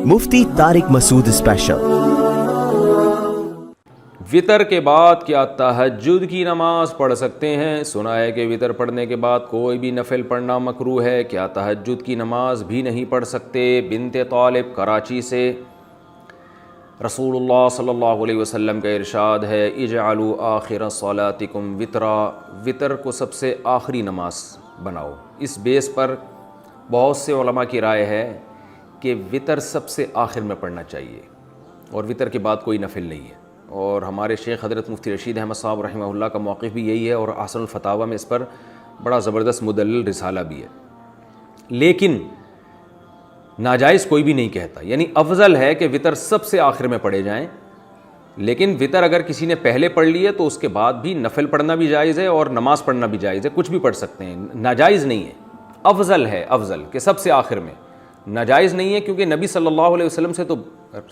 مفتی طارق مسعود special. وطر کے بعد کیا تہجد کی نماز پڑھ سکتے ہیں؟ سنا ہے کہ وطر پڑھنے کے بعد کوئی بھی نفل پڑھنا مکروہ ہے، کیا تہجد کی نماز بھی نہیں پڑھ سکتے؟ بنت طالب کراچی سے۔ رسول اللہ صلی اللہ علیہ وسلم کا ارشاد ہے، اجعلوا آخر صلاتکم وطرا، وطر کو سب سے آخری نماز بناؤ۔ اس بیس پر بہت سے علماء کی رائے ہے کہ وطر سب سے آخر میں پڑھنا چاہیے اور وطر کے بعد کوئی نفل نہیں ہے، اور ہمارے شیخ حضرت مفتی رشید احمد صاحب رحمہ اللہ کا موقف بھی یہی ہے، اور احسن الفتاویٰ میں اس پر بڑا زبردست مدلل رسالہ بھی ہے۔ لیکن ناجائز کوئی بھی نہیں کہتا، یعنی افضل ہے کہ وطر سب سے آخر میں پڑھے جائیں، لیکن وطر اگر کسی نے پہلے پڑھ لی ہے تو اس کے بعد بھی نفل پڑھنا بھی جائز ہے اور نماز پڑھنا بھی جائز ہے، کچھ بھی پڑھ سکتے ہیں، ناجائز نہیں ہے، افضل ہے، افضل کہ سب سے آخر میں، ناجائز نہیں ہے، کیونکہ نبی صلی اللہ علیہ وسلم سے تو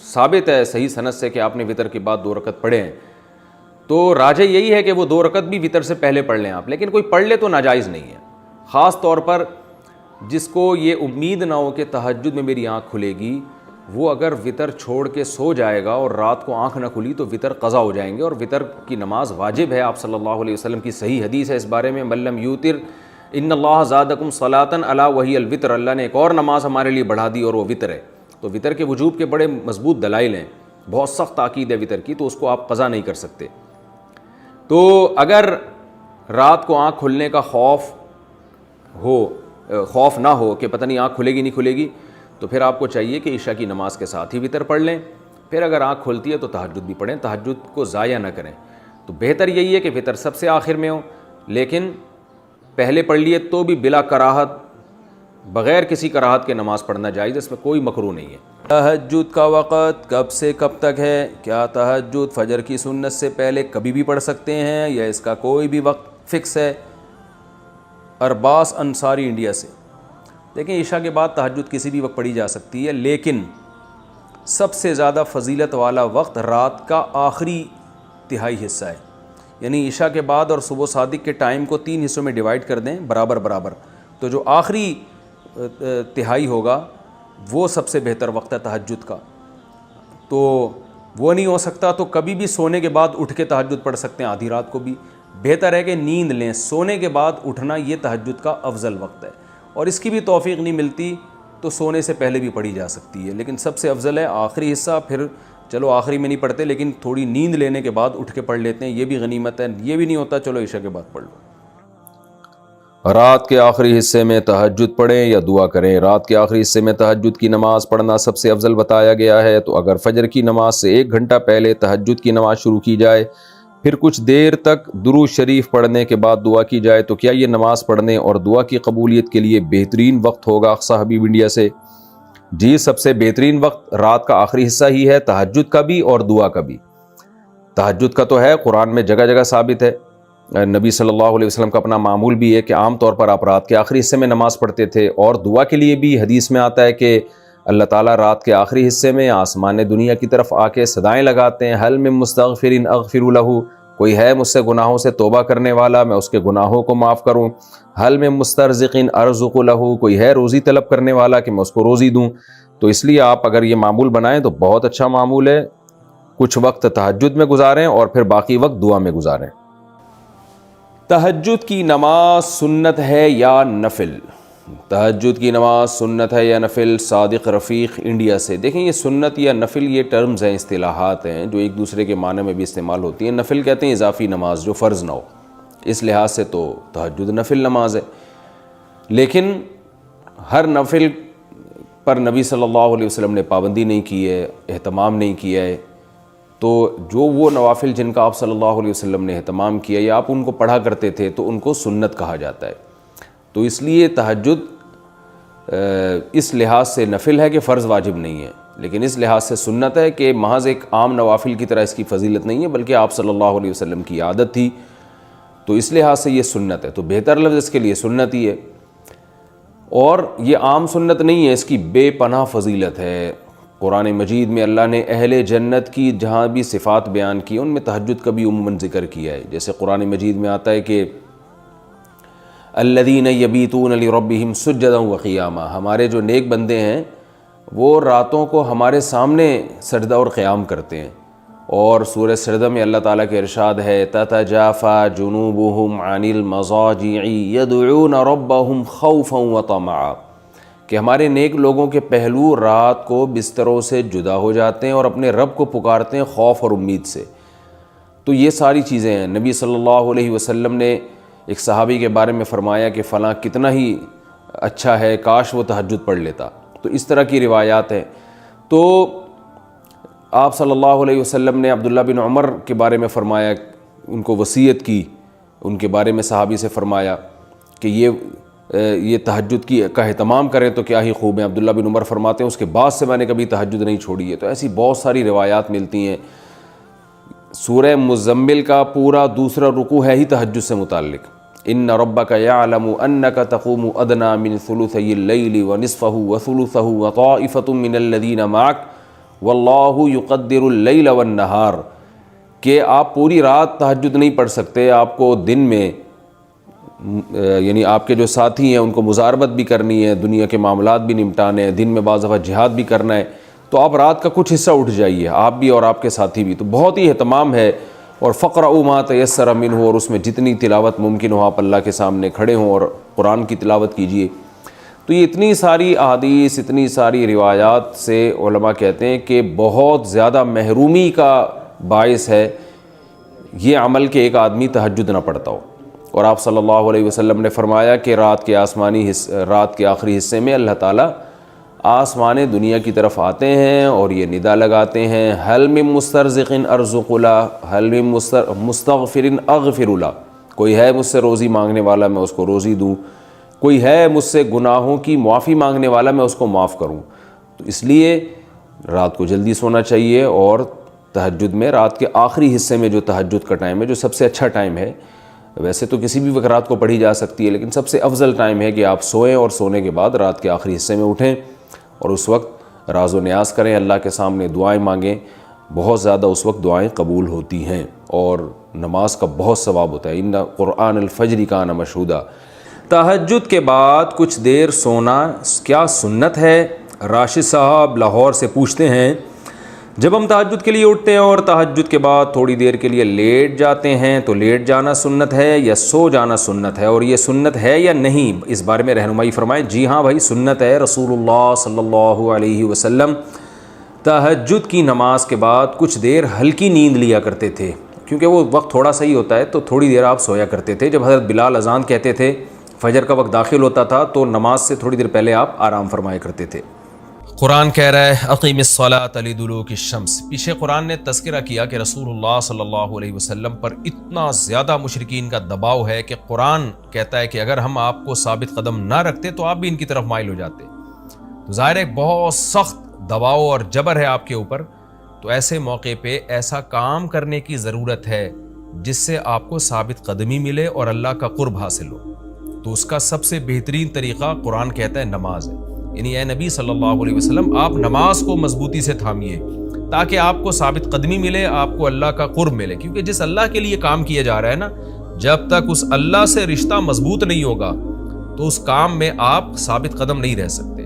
ثابت ہے صحیح سند سے کہ آپ نے وطر کے بعد 2 رکعت پڑھے ہیں، تو راجح یہی ہے کہ وہ 2 رکعت بھی وطر سے پہلے پڑھ لیں آپ، لیکن کوئی پڑھ لے تو ناجائز نہیں ہے۔ خاص طور پر جس کو یہ امید نہ ہو کہ تہجد میں میری آنکھ کھلے گی، وہ اگر وطر چھوڑ کے سو جائے گا اور رات کو آنکھ نہ کھلی تو وطر قضا ہو جائیں گے، اور وطر کی نماز واجب ہے۔ آپ صلی اللہ علیہ وسلم کی صحیح حدیث ہے اس بارے میں، من لم یوتر ان اللہ زادکم صلاۃ الا وہی الوتر، اللہ نے ایک اور نماز ہمارے لیے بڑھا دی اور وہ وطر ہے۔ تو وطر کے وجوب کے بڑے مضبوط دلائل ہیں، بہت سخت تاکید ہے وطر کی، تو اس کو آپ قضا نہیں کر سکتے۔ تو اگر رات کو آنکھ کھلنے کا خوف نہ ہو کہ پتہ نہیں آنکھ کھلے گی نہیں کھلے گی، تو پھر آپ کو چاہیے کہ عشاء کی نماز کے ساتھ ہی وطر پڑھ لیں، پھر اگر آنکھ کھلتی ہے تو تہجد بھی پڑھیں، تہجد کو ضائع نہ کریں۔ تو بہتر یہی ہے کہ وطر سب سے آخر میں ہو، لیکن پہلے پڑھ لیے تو بھی بلا کراہت، بغیر کسی کراہت کے نماز پڑھنا جائز، اس میں کوئی مکروہ نہیں ہے۔ تہجد کا وقت کب سے کب تک ہے؟ کیا تہجد فجر کی سنت سے پہلے کبھی بھی پڑھ سکتے ہیں یا اس کا کوئی بھی وقت فکس ہے؟ ارباس انصاری انڈیا سے۔ دیکھیں، عشاء کے بعد تہجد کسی بھی وقت پڑھی جا سکتی ہے، لیکن سب سے زیادہ فضیلت والا وقت رات کا آخری تہائی حصہ ہے، یعنی عشاء کے بعد اور صبح صادق کے ٹائم کو 3 حصوں میں ڈیوائڈ کر دیں برابر برابر، تو جو آخری تہائی ہوگا وہ سب سے بہتر وقت ہے تہجد کا۔ تو وہ نہیں ہو سکتا تو کبھی بھی سونے کے بعد اٹھ کے تہجد پڑھ سکتے ہیں، آدھی رات کو بھی۔ بہتر ہے کہ نیند لیں، سونے کے بعد اٹھنا یہ تہجد کا افضل وقت ہے، اور اس کی بھی توفیق نہیں ملتی تو سونے سے پہلے بھی پڑھی جا سکتی ہے، لیکن سب سے افضل ہے آخری حصہ۔ پھر چلو آخری میں نہیں پڑھتے، لیکن تھوڑی نیند لینے کے بعد اٹھ کے پڑھ لیتے ہیں، یہ بھی غنیمت ہے۔ یہ بھی نہیں ہوتا چلو عشاء کے بعد پڑھ لو۔ رات کے آخری حصے میں تہجد پڑھیں یا دعا کریں؟ رات کے آخری حصے میں تہجد کی نماز پڑھنا سب سے افضل بتایا گیا ہے، تو اگر فجر کی نماز سے 1 گھنٹہ پہلے تہجد کی نماز شروع کی جائے، پھر کچھ دیر تک درود شریف پڑھنے کے بعد دعا کی جائے، تو کیا یہ نماز پڑھنے اور دعا کی قبولیت کے لیے بہترین وقت ہوگا؟ اقصی حبیب انڈیا سے۔ جی، سب سے بہترین وقت رات کا آخری حصہ ہی ہے، تہجد کا بھی اور دعا کا بھی۔ تہجد کا تو ہے، قرآن میں جگہ جگہ ثابت ہے، نبی صلی اللہ علیہ وسلم کا اپنا معمول بھی ہے کہ عام طور پر آپ رات کے آخری حصے میں نماز پڑھتے تھے، اور دعا کے لیے بھی حدیث میں آتا ہے کہ اللہ تعالیٰ رات کے آخری حصے میں آسمان دنیا کی طرف آ کے صدائیں لگاتے ہیں، حل من مستغفر اغفر لہ، کوئی ہے مجھ سے گناہوں سے توبہ کرنے والا، میں اس کے گناہوں کو معاف کروں، حل من مسترزق ارزق لہ، کوئی ہے روزی طلب کرنے والا کہ میں اس کو روزی دوں۔ تو اس لیے آپ اگر یہ معمول بنائیں تو بہت اچھا معمول ہے، کچھ وقت تہجد میں گزاریں اور پھر باقی وقت دعا میں گزاریں۔ تہجد کی نماز سنت ہے یا نفل؟ تہجد کی نماز سنت ہے یا نفل؟ صادق رفیق انڈیا سے۔ دیکھیں، یہ سنت یا نفل یہ ٹرمز ہیں، اصطلاحات ہیں جو ایک دوسرے کے معنی میں بھی استعمال ہوتی ہیں۔ نفل کہتے ہیں اضافی نماز جو فرض نہ ہو، اس لحاظ سے تو تہجد نفل نماز ہے، لیکن ہر نفل پر نبی صلی اللہ علیہ وسلم نے پابندی نہیں کی ہے، اہتمام نہیں کیا ہے، تو جو وہ نوافل جن کا آپ صلی اللہ علیہ وسلم نے اہتمام کیا یا آپ ان کو پڑھا کرتے تھے تو ان کو سنت کہا جاتا ہے۔ تو اس لیے تہجد اس لحاظ سے نفل ہے کہ فرض واجب نہیں ہے، لیکن اس لحاظ سے سنت ہے کہ محض ایک عام نوافل کی طرح اس کی فضیلت نہیں ہے، بلکہ آپ صلی اللہ علیہ وسلم کی عادت تھی، تو اس لحاظ سے یہ سنت ہے۔ تو بہتر لفظ اس کے لیے سنت ہی ہے، اور یہ عام سنت نہیں ہے، اس کی بے پناہ فضیلت ہے۔ قرآن مجید میں اللہ نے اہل جنت کی جہاں بھی صفات بیان کی ان میں تہجد کا بھی عموماً ذکر کیا ہے، جیسے قرآن مجید میں آتا ہے کہ الذین یبیتون لربہم سجدا وقیاما، ہمارے جو نیک بندے ہیں وہ راتوں کو ہمارے سامنے سجدہ اور قیام کرتے ہیں. اور سورہ سجدہ میں اللہ تعالیٰ کے ارشاد ہے تتجافى جنوبهم عن المضاجع يدعون ربهم خوفا وطمعا، کہ ہمارے نیک لوگوں کے پہلو رات کو بستروں سے جدا ہو جاتے ہیں اور اپنے رب کو پکارتے ہیں خوف اور امید سے. تو یہ ساری چیزیں ہیں. نبی صلی اللہ علیہ وسلم نے ایک صحابی کے بارے میں فرمایا کہ فلاں کتنا ہی اچھا ہے، کاش وہ تہجد پڑھ لیتا. تو اس طرح کی روایات ہیں. تو آپ صلی اللہ علیہ وسلم نے عبداللہ بن عمر کے بارے میں فرمایا، ان کو وصیت کی، ان کے بارے میں صحابی سے فرمایا کہ یہ تہجد کا اہتمام کریں تو کیا ہی خوب ہے. عبداللہ بن عمر فرماتے ہیں اس کے بعد سے میں نے کبھی تہجد نہیں چھوڑی ہے. تو ایسی بہت ساری روایات ملتی ہیں. سورہ مزمل کا پورا دوسرا رکوع ہے ہی تہجد سے متعلق. ان ربک یعلم انک تقوم ادنی من ثلثی اللیل ونصفہ وثلثہ وطائفۃ من الذین معک واللہ یقدر اللیل والنہار، کہ آپ پوری رات تہجد نہیں پڑھ سکتے. آپ کو دن میں یعنی آپ کے جو ساتھی ہیں ان کو مزاربت بھی کرنی ہے، دنیا کے معاملات بھی نمٹانے ہیں، دن میں بعض دفعہ جہاد بھی کرنا ہے، تو آپ رات کا کچھ حصہ اٹھ جائیے، آپ بھی اور آپ کے ساتھی بھی. تو بہت ہی اہتمام ہے. اور فقرؤوا ما تیسر منہ، اور اس میں جتنی تلاوت ممکن ہو آپ اللہ کے سامنے کھڑے ہوں اور قرآن کی تلاوت کیجیے. تو یہ اتنی ساری احادیث، اتنی ساری روایات سے علماء کہتے ہیں کہ بہت زیادہ محرومی کا باعث ہے یہ عمل کہ ایک آدمی تہجد نہ پڑھتا ہو. اور آپ صلی اللہ علیہ وسلم نے فرمایا کہ رات کے آخری حصے میں اللہ تعالیٰ آسمان دنیا کی طرف آتے ہیں اور یہ ندا لگاتے ہیں حل من مسترزق ارزق له حل من مستغفر اغفر له، کوئی ہے مجھ سے روزی مانگنے والا میں اس کو روزی دوں، کوئی ہے مجھ سے گناہوں کی معافی مانگنے والا میں اس کو معاف کروں. تو اس لیے رات کو جلدی سونا چاہیے. اور تہجد میں رات کے آخری حصے میں جو تہجد کا ٹائم ہے، جو سب سے اچھا ٹائم ہے، ویسے تو کسی بھی وقت رات کو پڑھی جا سکتی ہے، لیکن سب سے افضل ٹائم ہے کہ آپ سوئیں اور سونے کے بعد رات کے آخری حصے میں اٹھیں اور اس وقت راز و نیاز کریں، اللہ کے سامنے دعائیں مانگیں. بہت زیادہ اس وقت دعائیں قبول ہوتی ہیں اور نماز کا بہت ثواب ہوتا ہے. ان قرآن الفجر کان مشہودا. تہجد کے بعد کچھ دیر سونا کیا سنت ہے؟ راشد صاحب لاہور سے پوچھتے ہیں جب ہم تہجد کے لیے اٹھتے ہیں اور تہجد کے بعد تھوڑی دیر کے لیے لیٹ جاتے ہیں تو لیٹ جانا سنت ہے یا سو جانا سنت ہے، اور یہ سنت ہے یا نہیں، اس بارے میں رہنمائی فرمائیں. جی ہاں بھائی، سنت ہے. رسول اللہ صلی اللہ علیہ وسلم تہجد کی نماز کے بعد کچھ دیر ہلکی نیند لیا کرتے تھے، کیونکہ وہ وقت تھوڑا سا ہی ہوتا ہے، تو تھوڑی دیر آپ سویا کرتے تھے. جب حضرت بلال اذان کہتے تھے، فجر کا وقت داخل ہوتا تھا، تو نماز سے تھوڑی دیر پہلے آپ آرام فرمایا کرتے تھے. قرآن کہہ رہا ہے اقیم الصلاۃ لدلوک الشمس. پیچھے قرآن نے تذکرہ کیا کہ رسول اللہ صلی اللہ علیہ وسلم پر اتنا زیادہ مشرکین کا دباؤ ہے کہ قرآن کہتا ہے کہ اگر ہم آپ کو ثابت قدم نہ رکھتے تو آپ بھی ان کی طرف مائل ہو جاتے. تو ظاہر ہے بہت سخت دباؤ اور جبر ہے آپ کے اوپر. تو ایسے موقع پہ ایسا کام کرنے کی ضرورت ہے جس سے آپ کو ثابت قدمی ملے اور اللہ کا قرب حاصل ہو. تو اس کا سب سے بہترین طریقہ قرآن کہتا ہے نماز ہے. یعنی اے نبی صلی اللہ علیہ وسلم آپ نماز کو مضبوطی سے تھامیے تاکہ آپ کو ثابت قدمی ملے، آپ کو اللہ کا قرب ملے. کیونکہ جس اللہ کے لیے کام کیا جا رہا ہے نا، جب تک اس اللہ سے رشتہ مضبوط نہیں ہوگا تو اس کام میں آپ ثابت قدم نہیں رہ سکتے.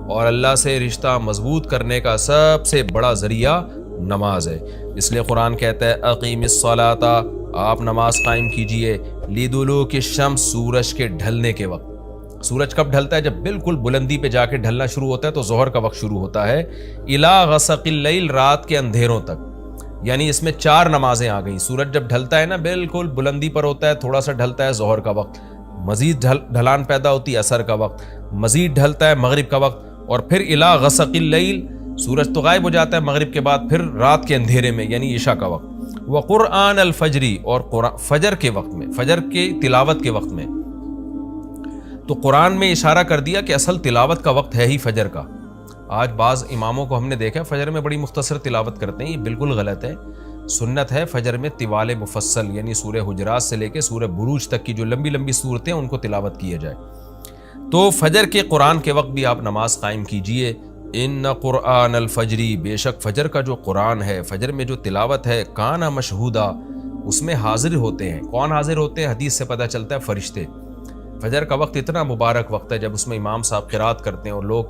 اور اللہ سے رشتہ مضبوط کرنے کا سب سے بڑا ذریعہ نماز ہے. اس لیے قرآن کہتا ہے اقیم الصلاۃ، آپ نماز قائم کیجئے لدلوک الشمس، سورج کے ڈھلنے کے وقت. سورج کب ڈھلتا ہے؟ جب بالکل بلندی پہ جا کے ڈھلنا شروع ہوتا ہے تو ظہر کا وقت شروع ہوتا ہے. الی غسق اللیل، رات کے اندھیروں تک. یعنی اس میں 4 نمازیں آ گئیں. سورج جب ڈھلتا ہے نا، بالکل بلندی پر ہوتا ہے، تھوڑا سا ڈھلتا ہے ظہر کا وقت، مزید ڈھلان پیدا ہوتی ہے عصر کا وقت، مزید ڈھلتا ہے مغرب کا وقت، اور پھر الی غسق اللیل سورج تو غائب ہو جاتا ہے مغرب کے بعد، پھر رات کے اندھیرے میں یعنی عشاء کا وقت. وقرآن الفجر، اور فجر کے وقت میں، فجر کی تلاوت کے وقت میں. تو قرآن میں اشارہ کر دیا کہ اصل تلاوت کا وقت ہے ہی فجر کا. آج بعض اماموں کو ہم نے دیکھا فجر میں بڑی مختصر تلاوت کرتے ہیں، یہ بالکل غلط ہے. سنت ہے فجر میں طوال مفصل، یعنی سورہ حجرات سے لے کے سورہ بروج تک کی جو لمبی لمبی صورتیں ان کو تلاوت کیا جائے. تو فجر کے قرآن کے وقت بھی آپ نماز قائم کیجئے. ان قرآن الفجر، بے شک فجر کا جو قرآن ہے، فجر میں جو تلاوت ہے، کان مشہودا، اس میں حاضر ہوتے ہیں. کون حاضر ہوتے ہیں؟ حدیث سے پتہ چلتا ہے فرشتے. فجر کا وقت اتنا مبارک وقت ہے جب اس میں امام صاحب قرات کرتے ہیں اور لوگ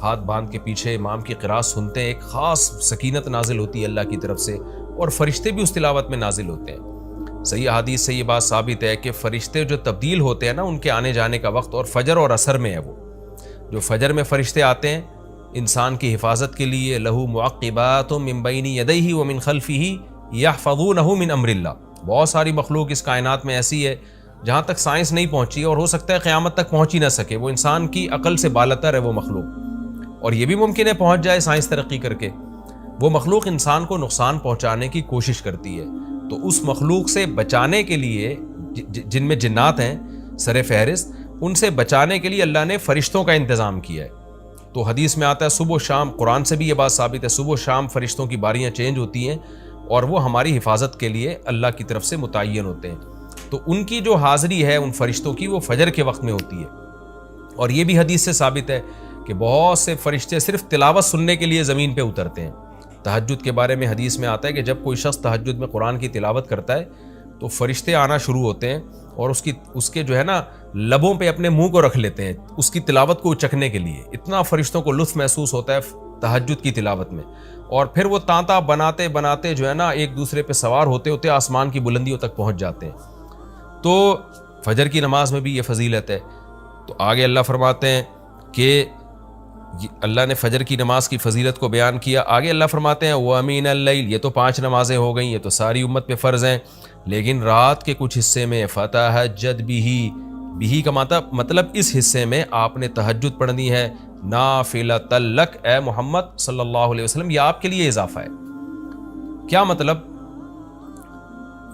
ہاتھ باندھ کے پیچھے امام کی قراءت سنتے ہیں، ایک خاص سکینت نازل ہوتی ہے اللہ کی طرف سے، اور فرشتے بھی اس تلاوت میں نازل ہوتے ہیں۔ صحیح احادیث سے یہ بات ثابت ہے کہ فرشتے جو تبدیل ہوتے ہیں نا ان کے آنے جانے کا وقت، اور فجر اور عصر میں ہے وہ جو فجر میں فرشتے آتے ہیں انسان کی حفاظت کے لیے، لہو معقبات من بین یدیہ ومن خلفہ یحفظونہ من امر اللہ۔ بہت ساری مخلوق اس کائنات میں ایسی ہے جہاں تک سائنس نہیں پہنچی، اور ہو سکتا ہے قیامت تک پہنچ ہی نہ سکے، وہ انسان کی عقل سے بالاتر ہے وہ مخلوق، اور یہ بھی ممکن ہے پہنچ جائے سائنس ترقی کر کے۔ وہ مخلوق انسان کو نقصان پہنچانے کی کوشش کرتی ہے، تو اس مخلوق سے بچانے کے لیے جن میں جنات ہیں سر فہرست، ان سے بچانے کے لیے اللہ نے فرشتوں کا انتظام کیا ہے۔ تو حدیث میں آتا ہے صبح و شام، قرآن سے بھی یہ بات ثابت ہے، صبح و شام فرشتوں کی باریاں چینج ہوتی ہیں اور وہ ہماری حفاظت کے لیے اللہ کی طرف سے متعین ہوتے ہیں۔ تو ان کی جو حاضری ہے ان فرشتوں کی وہ فجر کے وقت میں ہوتی ہے، اور یہ بھی حدیث سے ثابت ہے کہ بہت سے فرشتے صرف تلاوت سننے کے لیے زمین پہ اترتے ہیں۔ تہجد کے بارے میں حدیث میں آتا ہے کہ جب کوئی شخص تہجد میں قرآن کی تلاوت کرتا ہے تو فرشتے آنا شروع ہوتے ہیں اور اس کے جو ہے نا لبوں پہ اپنے منہ کو رکھ لیتے ہیں اس کی تلاوت کو چکھنے کے لیے۔ اتنا فرشتوں کو لطف محسوس ہوتا ہے تہجد کی تلاوت میں، اور پھر وہ تانتا بناتے بناتے جو ہے نا ایک دوسرے پہ سوار ہوتے ہوتے آسمان کی بلندیوں تک پہنچ جاتے ہیں۔ تو فجر کی نماز میں بھی یہ فضیلت ہے۔ تو آگے اللہ فرماتے ہیں کہ اللہ نے فجر کی نماز کی فضیلت کو بیان کیا، آگے اللہ فرماتے ہیں وَمِنَ اللَّيْلِ، یہ تو 5 نمازیں ہو گئیں، یہ تو ساری امت پہ فرض ہیں، لیکن رات کے کچھ حصے میں فَتَہَجَّدْ بِهِ کا مطلب اس حصے میں آپ نے تہجد پڑھنی ہے، نافلۃ لک، اے محمد صلی اللہ علیہ وسلم، یہ آپ کے لیے اضافہ ہے۔ کیا مطلب؟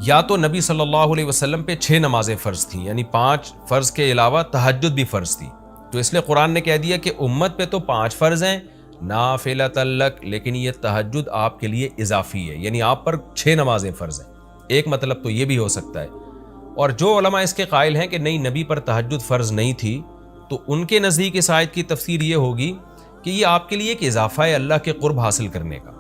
یا تو نبی صلی اللہ علیہ وسلم پہ 6 نمازیں فرض تھیں، یعنی 5 فرض کے علاوہ تہجد بھی فرض تھی، تو اس لیے قرآن نے کہہ دیا کہ امت پہ تو 5 فرض ہیں نافلۃ لک، لیکن یہ تہجد آپ کے لیے اضافی ہے، یعنی آپ پر 6 نمازیں فرض ہیں۔ ایک مطلب تو یہ بھی ہو سکتا ہے، اور جو علماء اس کے قائل ہیں کہ نہیں نبی پر تہجد فرض نہیں تھی، تو ان کے نزدیک اس آیت کی تفسیر یہ ہوگی کہ یہ آپ کے لیے ایک اضافہ ہے اللہ کے قرب حاصل کرنے کا،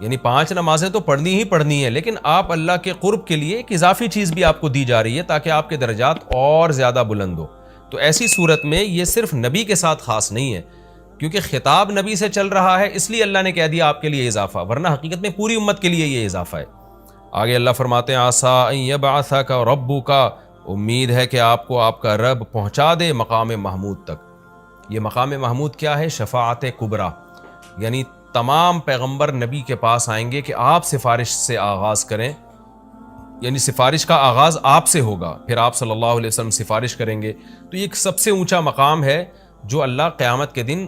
یعنی 5 نمازیں تو پڑھنی ہی پڑھنی ہے، لیکن آپ اللہ کے قرب کے لیے ایک اضافی چیز بھی آپ کو دی جا رہی ہے تاکہ آپ کے درجات اور زیادہ بلند ہو۔ تو ایسی صورت میں یہ صرف نبی کے ساتھ خاص نہیں ہے، کیونکہ خطاب نبی سے چل رہا ہے اس لیے اللہ نے کہہ دیا آپ کے لیے اضافہ، ورنہ حقیقت میں پوری امت کے لیے یہ اضافہ ہے۔ آگے اللہ فرماتے ہیں عَسَىٰ أَن يَبْعَثَكَ رَبُّكَ، امید ہے کہ آپ کو آپ کا رب پہنچا دے مقام محمود تک۔ یہ مقام محمود کیا ہے؟ شفاعت کبریٰ، یعنی تمام پیغمبر نبی کے پاس آئیں گے کہ آپ سفارش سے آغاز کریں، یعنی سفارش کا آغاز آپ سے ہوگا، پھر آپ صلی اللہ علیہ وسلم سفارش کریں گے۔ تو یہ ایک سب سے اونچا مقام ہے جو اللہ قیامت کے دن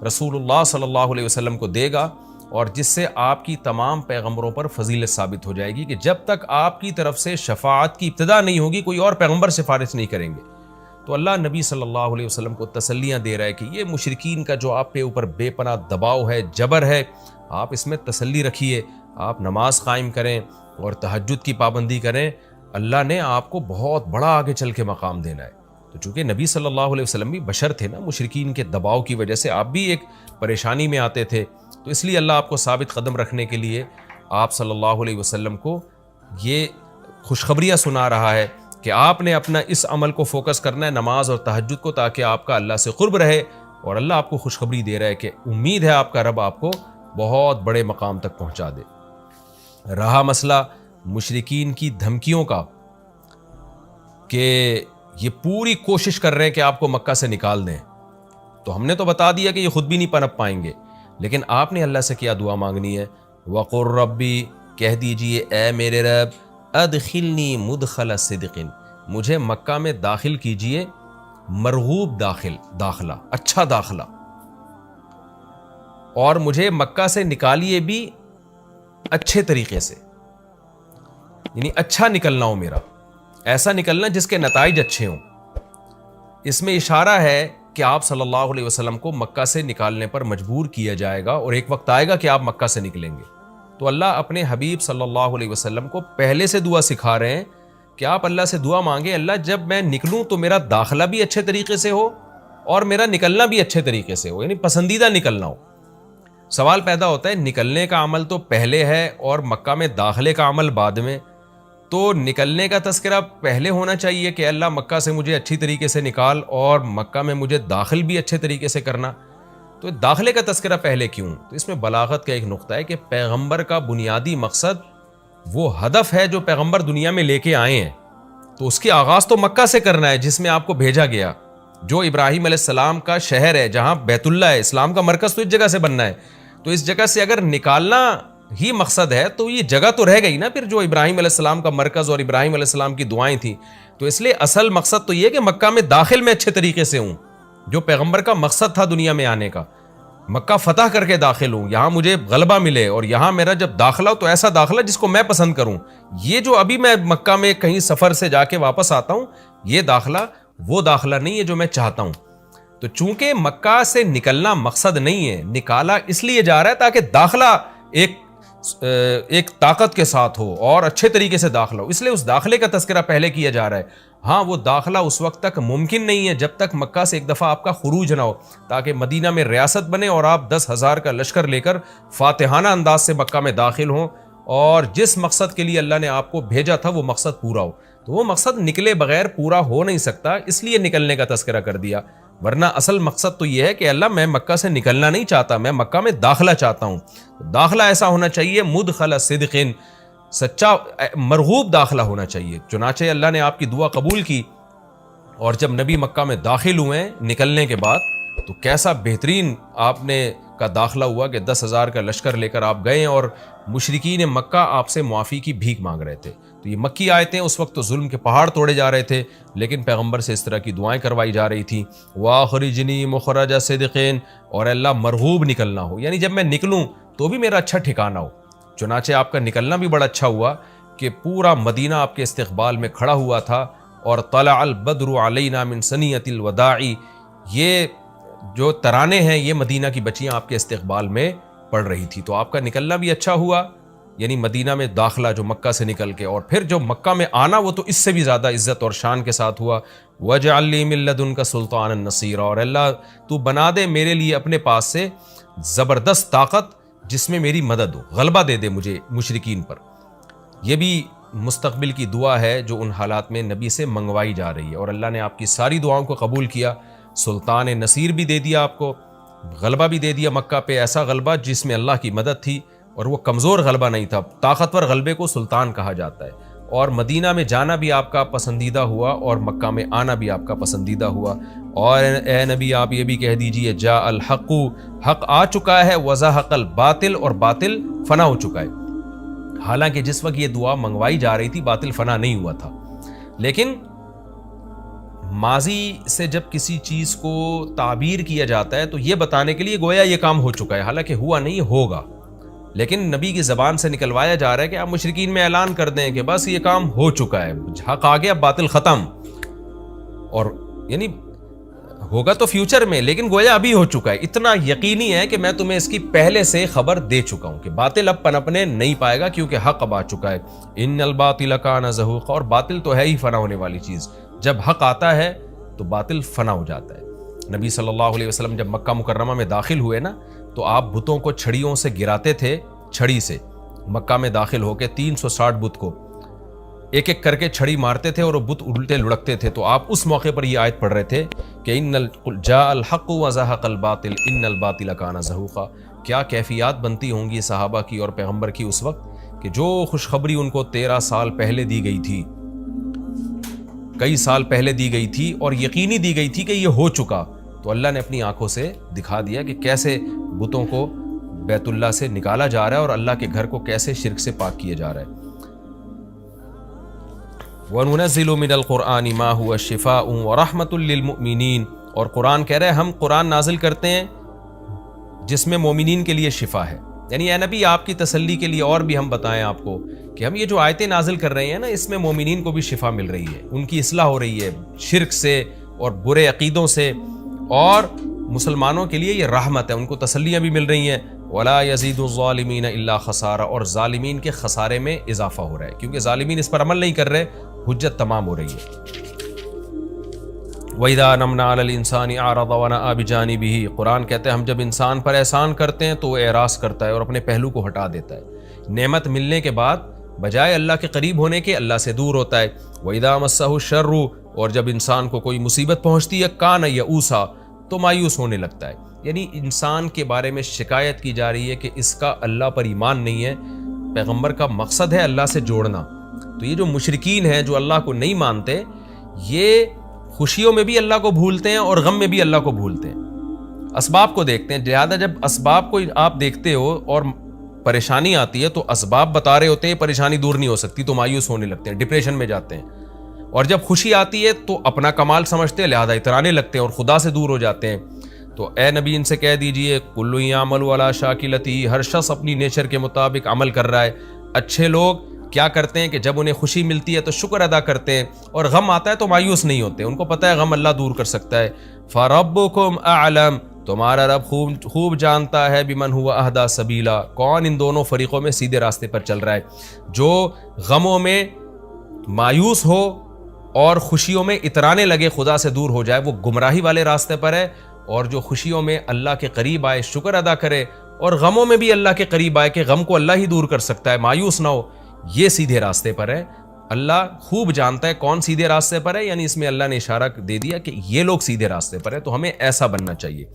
رسول اللہ صلی اللہ علیہ وسلم کو دے گا، اور جس سے آپ کی تمام پیغمبروں پر فضیلت ثابت ہو جائے گی کہ جب تک آپ کی طرف سے شفاعت کی ابتدا نہیں ہوگی کوئی اور پیغمبر سفارش نہیں کریں گے۔ تو اللہ نبی صلی اللہ علیہ وسلم کو تسلیاں دے رہا ہے کہ یہ مشرکین کا جو آپ کے اوپر بے پناہ دباؤ ہے، جبر ہے، آپ اس میں تسلی رکھیے، آپ نماز قائم کریں اور تہجد کی پابندی کریں، اللہ نے آپ کو بہت بڑا آگے چل کے مقام دینا ہے۔ تو چونکہ نبی صلی اللہ علیہ وسلم بھی بشر تھے نا، مشرکین کے دباؤ کی وجہ سے آپ بھی ایک پریشانی میں آتے تھے، تو اس لیے اللہ آپ کو ثابت قدم رکھنے کے لیے آپ صلی اللہ علیہ وسلم کو یہ خوشخبریاں سنا رہا ہے کہ آپ نے اپنا اس عمل کو فوکس کرنا ہے، نماز اور تہجد کو، تاکہ آپ کا اللہ سے قرب رہے، اور اللہ آپ کو خوشخبری دے رہا ہے کہ امید ہے آپ کا رب آپ کو بہت بڑے مقام تک پہنچا دے۔ رہا مسئلہ مشرکین کی دھمکیوں کا کہ یہ پوری کوشش کر رہے ہیں کہ آپ کو مکہ سے نکال دیں، تو ہم نے تو بتا دیا کہ یہ خود بھی نہیں پنپ پائیں گے، لیکن آپ نے اللہ سے کیا دعا مانگنی ہے؟ وَقُلْ رَبِّ، کہہ دیجئے اے میرے رب، ادخلنی مدخل صدق، مجھے مکہ میں داخل کیجئے مرغوب داخلہ، اچھا داخلہ، اور مجھے مکہ سے نکالیے بھی اچھے طریقے سے، یعنی اچھا نکلنا ہو میرا، ایسا نکلنا جس کے نتائج اچھے ہوں۔ اس میں اشارہ ہے کہ آپ صلی اللہ علیہ وسلم کو مکہ سے نکالنے پر مجبور کیا جائے گا، اور ایک وقت آئے گا کہ آپ مکہ سے نکلیں گے۔ تو اللہ اپنے حبیب صلی اللہ علیہ وسلم کو پہلے سے دعا سکھا رہے ہیں کہ آپ اللہ سے دعا مانگیں، اللہ جب میں نکلوں تو میرا داخلہ بھی اچھے طریقے سے ہو اور میرا نکلنا بھی اچھے طریقے سے ہو، یعنی پسندیدہ نکلنا ہو۔ سوال پیدا ہوتا ہے نکلنے کا عمل تو پہلے ہے اور مکہ میں داخلے کا عمل بعد میں، تو نکلنے کا تذکرہ پہلے ہونا چاہیے کہ اللہ مکہ سے مجھے اچھی طریقے سے نکال، اور مکہ میں مجھے داخل بھی اچھے طریقے سے کرنا۔ تو داخلے کا تذکرہ پہلے کیوں؟ تو اس میں بلاغت کا ایک نقطہ ہے کہ پیغمبر کا بنیادی مقصد وہ ہدف ہے جو پیغمبر دنیا میں لے کے آئے ہیں، تو اس کی آغاز تو مکہ سے کرنا ہے جس میں آپ کو بھیجا گیا، جو ابراہیم علیہ السلام کا شہر ہے، جہاں بیت اللہ ہے، اسلام کا مرکز تو اس جگہ سے بننا ہے. تو اس جگہ سے اگر نکالنا ہی مقصد ہے تو یہ جگہ تو رہ گئی نا پھر جو ابراہیم علیہ السلام کا مرکز اور ابراہیم علیہ السلام کی دعائیں تھیں. تو اس لیے اصل مقصد تو یہ کہ مکہ میں داخل میں اچھے طریقے سے ہوں، جو پیغمبر کا مقصد تھا دنیا میں آنے کا. مکہ فتح کر کے داخل ہوں، یہاں مجھے غلبہ ملے، اور یہاں میرا جب داخلہ ہو تو ایسا داخلہ جس کو میں پسند کروں. یہ جو ابھی میں مکہ میں کہیں سفر سے جا کے واپس آتا ہوں، یہ داخلہ وہ داخلہ نہیں ہے جو میں چاہتا ہوں. تو چونکہ مکہ سے نکلنا مقصد نہیں ہے، نکالا اس لیے جا رہا ہے تاکہ داخلہ ایک طاقت کے ساتھ ہو اور اچھے طریقے سے داخلہ ہو، اس لیے اس داخلے کا تذکرہ پہلے کیا جا رہا ہے. ہاں وہ داخلہ اس وقت تک ممکن نہیں ہے جب تک مکہ سے ایک دفعہ آپ کا خروج نہ ہو، تاکہ مدینہ میں ریاست بنے اور آپ 10,000 کا لشکر لے کر فاتحانہ انداز سے مکہ میں داخل ہوں، اور جس مقصد کے لیے اللہ نے آپ کو بھیجا تھا وہ مقصد پورا ہو. تو وہ مقصد نکلے بغیر پورا ہو نہیں سکتا، اس لیے نکلنے کا تذکرہ کر دیا. ورنہ اصل مقصد تو یہ ہے کہ اللہ میں مکہ سے نکلنا نہیں چاہتا، میں مکہ میں داخلہ چاہتا ہوں. داخلہ ایسا ہونا چاہیے مدخل صدقین، سچا مرغوب داخلہ ہونا چاہیے. چنانچہ اللہ نے آپ کی دعا قبول کی، اور جب نبی مکہ میں داخل ہوئے نکلنے کے بعد تو کیسا بہترین آپ نے کا داخلہ ہوا کہ 10,000 کا لشکر لے کر آپ گئے، اور مشرکین مکہ آپ سے معافی کی بھیک مانگ رہے تھے. تو یہ مکی آیتیں اس وقت تو ظلم کے پہاڑ توڑے جا رہے تھے، لیکن پیغمبر سے اس طرح کی دعائیں کروائی جا رہی تھیں. وَأَخْرِجْنِي مُخْرَجَ صِدْقٍ، اور اللہ مرغوب نکلنا ہو، یعنی جب میں نکلوں تو بھی میرا اچھا ٹھکانہ ہو. چنانچہ آپ کا نکلنا بھی بڑا اچھا ہوا کہ پورا مدینہ آپ کے استقبال میں کھڑا ہوا تھا. اور طلع البدر علینا من ثنیۃ الوداع، یہ جو ترانے ہیں یہ مدینہ کی بچیاں آپ کے استقبال میں پڑھ رہی تھی. تو آپ کا نکلنا بھی اچھا ہوا، یعنی مدینہ میں داخلہ جو مکہ سے نکل کے، اور پھر جو مکہ میں آنا وہ تو اس سے بھی زیادہ عزت اور شان کے ساتھ ہوا. وَاجْعَلْ لِي مِن لَّدُنْكَ سُلْطَانًا نَصِيرًا، اور اللہ تو بنا دے میرے لیے اپنے پاس سے زبردست طاقت جس میں میری مدد ہو، غلبہ دے دے مجھے مشرکین پر. یہ بھی مستقبل کی دعا ہے جو ان حالات میں نبی سے منگوائی جا رہی ہے، اور اللہ نے آپ کی ساری دعاؤں کو قبول کیا. سلطان نصیر بھی دے دیا آپ کو، غلبہ بھی دے دیا مکہ پہ، ایسا غلبہ جس میں اللہ کی مدد تھی، اور وہ کمزور غلبہ نہیں تھا. طاقتور غلبے کو سلطان کہا جاتا ہے. اور مدینہ میں جانا بھی آپ کا پسندیدہ ہوا، اور مکہ میں آنا بھی آپ کا پسندیدہ ہوا. اور اے نبی آپ یہ بھی کہہ دیجئے جاء الحق، حق آ چکا ہے، وزہق الباطل، اور باطل فنا ہو چکا ہے. حالانکہ جس وقت یہ دعا منگوائی جا رہی تھی باطل فنا نہیں ہوا تھا، لیکن ماضی سے جب کسی چیز کو تعبیر کیا جاتا ہے تو یہ بتانے کے لیے گویا یہ کام ہو چکا ہے، حالانکہ ہوا نہیں، ہوگا. لیکن نبی کی زبان سے نکلوایا جا رہا ہے کہ آپ مشرکین میں اعلان کر دیں کہ بس یہ کام ہو چکا ہے، حق آ گیا، باطل ختم. اور یعنی ہوگا تو فیوچر میں، لیکن گویا ابھی ہو چکا ہے. اتنا یقینی ہے کہ میں تمہیں اس کی پہلے سے خبر دے چکا ہوں کہ باطل اب پنپنے نہیں پائے گا، کیونکہ حق اب آ چکا ہے. ان الباطل کان زہوقا، اور باطل تو ہے ہی فنا ہونے والی چیز. جب حق آتا ہے تو باطل فنا ہو جاتا ہے. نبی صلی اللہ علیہ وسلم جب مکہ مکرمہ میں داخل ہوئے نا، تو آپ بتوں کو چھڑیوں سے گراتے تھے، چھڑی سے مکہ میں داخل ہو کے 360 بت کو ایک ایک کر کے چھڑی مارتے تھے، اور وہ بت الٹے لڑکتے تھے. تو آپ اس موقع پر یہ آیت پڑھ رہے تھے کہ جاء الحق وزہق الباطل ان الباطل کان زہوقا. کیا کیفیات بنتی ہوں گی صحابہ کی اور پیغمبر کی اس وقت کہ جو خوشخبری ان کو 13 سال پہلے دی گئی تھی، کئی سال پہلے دی گئی تھی، اور یقینی دی گئی تھی کہ یہ ہو چکا، تو اللہ نے اپنی آنکھوں سے دکھا دیا کہ کیسے بتوں کو بیت اللہ سے نکالا جا رہا ہے، اور اللہ کے گھر کو کیسے شرک سے پاک کیا جا رہا ہے. وَنُنَزِّلُ مِنَ الْقُرْآنِ مَا هُوَ شِفَاءٌ وَرَحْمَةٌ لِّلْمُؤْمِنِينَ، اور قرآن کہہ رہے ہیں ہم قرآن نازل کرتے ہیں جس میں مومنین کے لیے شفا ہے. یعنی اے نبی آپ کی تسلی کے لیے اور بھی ہم بتائیں آپ کو کہ ہم یہ جو آیتیں نازل کر رہے ہیں نا، اس میں مومنین کو بھی شفا مل رہی ہے، ان کی اصلاح ہو رہی ہے شرک سے اور برے عقیدوں سے، اور مسلمانوں کے لیے یہ رحمت ہے، ان کو تسلیاں بھی مل رہی ہیں. وَلَا يَزِيدُ الظَّالِمِينَ إِلَّا خَسَارًا، اور ظالمین کے خسارے میں اضافہ ہو رہا ہے، کیونکہ ظالمین اس پر عمل نہیں کر رہے، حجت تمام ہو رہی ہے. وَإِذَا أَنْعَمْنَا عَلَى الْإِنسَانِ أَعْرَضَ وَنَأَىٰ بِجَانِبِهِ، قرآن کہتے ہیں ہم جب انسان پر احسان کرتے ہیں تو وہ اعراض کرتا ہے اور اپنے پہلو کو ہٹا دیتا ہے. نعمت ملنے کے بعد بجائے اللہ کے قریب ہونے کے اللہ سے دور ہوتا ہے. وَإِذَا مَسَّهُ الشَّرُّ، اور جب انسان کو کوئی مصیبت پہنچتی ہے، كَانَ يَئُوسًا، تو مایوس ہونے لگتا ہے. یعنی انسان کے بارے میں شکایت کی جا رہی ہے کہ اس کا اللہ پر ایمان نہیں ہے. پیغمبر کا مقصد ہے اللہ سے جوڑنا. تو یہ جو مشرکین ہیں جو اللہ کو نہیں مانتے، یہ خوشیوں میں بھی اللہ کو بھولتے ہیں اور غم میں بھی اللہ کو بھولتے ہیں. اسباب کو دیکھتے ہیں. لہٰذا جب اسباب کو آپ دیکھتے ہو اور پریشانی آتی ہے تو اسباب بتا رہے ہوتے ہیں پریشانی دور نہیں ہو سکتی، تو مایوس ہونے لگتے ہیں، ڈپریشن میں جاتے ہیں. اور جب خوشی آتی ہے تو اپنا کمال سمجھتے ہیں، لہذا اترانے لگتے ہیں اور خدا سے دور ہو جاتے ہیں. تو اے نبی ان سے کہہ دیجئے کلو یعمل علی شاکلتی، ہر شخص اپنی نیچر کے مطابق عمل کر رہا ہے. اچھے لوگ کیا کرتے ہیں کہ جب انہیں خوشی ملتی ہے تو شکر ادا کرتے ہیں، اور غم آتا ہے تو مایوس نہیں ہوتے. ان کو پتہ ہے غم اللہ دور کر سکتا ہے. فَرَبُّكُمْ أَعْلَمُ، تمہارا رب خوب جانتا ہے بِمَنْ هُوَ أَهْدَىٰ سَبِيلًا، کون ان دونوں فریقوں میں سیدھے راستے پر چل رہا ہے. جو غموں میں مایوس ہو اور خوشیوں میں اترانے لگے، خدا سے دور ہو جائے، وہ گمراہی والے راستے پر ہے. اور جو خوشیوں میں اللہ کے قریب آئے، شکر ادا کرے، اور غموں میں بھی اللہ کے قریب آئے کہ غم کو اللہ ہی دور کر سکتا ہے، مایوس نہ ہو، یہ سیدھے راستے پر ہے. اللہ خوب جانتا ہے کون سیدھے راستے پر ہے. یعنی اس میں اللہ نے اشارہ دے دیا کہ یہ لوگ سیدھے راستے پر ہے، تو ہمیں ایسا بننا چاہیے.